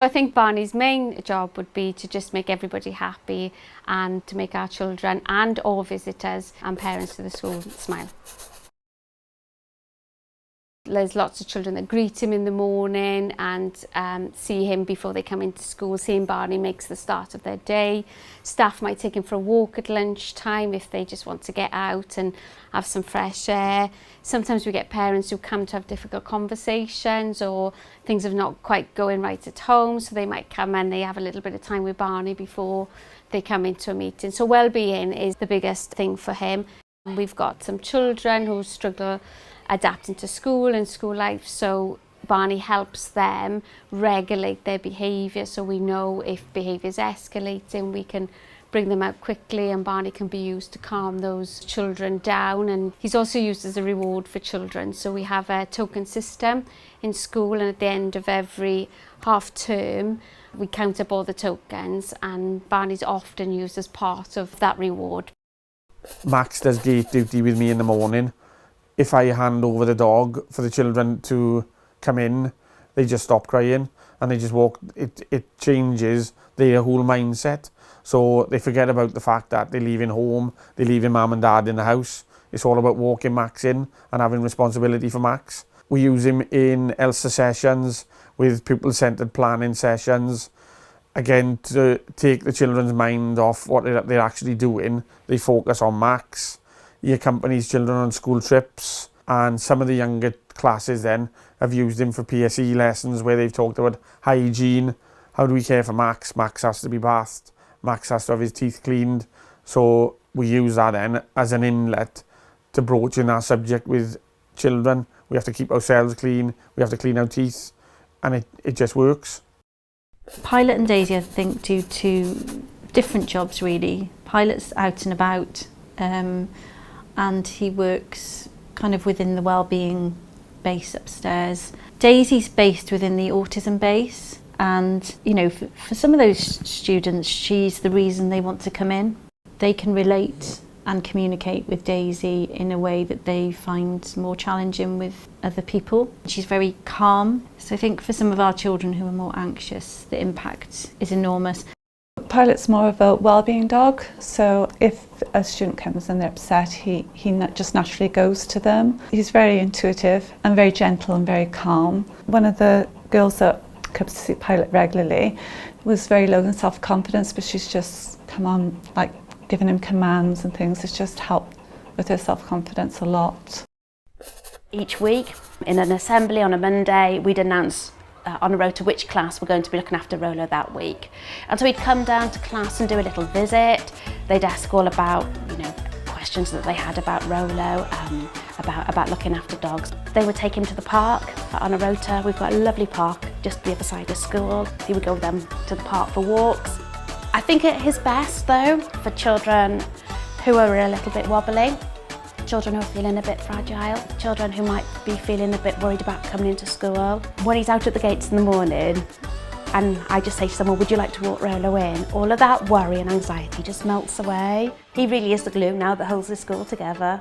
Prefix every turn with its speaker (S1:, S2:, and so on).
S1: I think Barney's main job would be to just make everybody happy and to make our children and all visitors and parents to the school smile. There's lots of children that greet him in the morning and see him before they come into school. Seeing Barney makes the start of their day. Staff might take him for a walk at lunchtime if they just want to get out and have some fresh air. Sometimes we get parents who come to have difficult conversations or things are not quite going right at home, so they might come and they have a little bit of time with Barney before they come into a meeting. So well-being is the biggest thing for him. We've got some children who struggle adapting to school and school life, so Barney helps them regulate their behaviour, so we know if behaviour is escalating we can bring them out quickly and Barney can be used to calm those children down. And he's also used as a reward for children, so we have a token system in school and at the end of every half term we count up all the tokens and Barney's often used as part of that reward.
S2: Max does gate duty with me in the morning. If I hand over the dog for the children to come in, they just stop crying and they just walk. It changes their whole mindset. So they forget about the fact that they're leaving home, they're leaving mum and dad in the house. It's all about walking Max in and having responsibility for Max. We use him in ELSA sessions, with pupil-centred planning sessions. Again, to take the children's mind off what they're actually doing, they focus on Max. He accompanies children on school trips, and some of the younger classes then have used him for PSE lessons where they've talked about hygiene. How do we care for Max? Max has to be bathed. Max has to have his teeth cleaned. So we use that then as an inlet to broaching that subject with children. We have to keep ourselves clean. We have to clean our teeth, and it just works.
S3: Pilot and Daisy, I think, do two different jobs really. Pilot's out and about. And he works kind of within the wellbeing base upstairs. Daisy's based within the autism base, and you know, for some of those students she's the reason they want to come in. They can relate and communicate with Daisy in a way that they find more challenging with other people. She's very calm, so I think for some of our children who are more anxious the impact is enormous.
S4: Pilot's more of a wellbeing dog, so if a student comes and they're upset, he just naturally goes to them. He's very intuitive and very gentle and very calm. One of the girls that comes to see Pilot regularly was very low in self-confidence, but she's just come on, like giving him commands and things. It's just helped with her self-confidence a lot.
S5: Each week in an assembly on a Monday we'd announce on a rota which class we're going to be looking after Rolo that week. And so he'd come down to class and do a little visit. They'd ask all about, you know, questions that they had about Rolo, about looking after dogs. They would take him to the park on a rota. We've got a lovely park just the other side of school. He would go with them to the park for walks. I think at his best though, for children who are a little bit wobbly, children who are feeling a bit fragile, children who might be feeling a bit worried about coming into school. When he's out at the gates in the morning and I just say to someone, would you like to walk Rolo in? All of that worry and anxiety just melts away. He really is the glue now that holds the school together.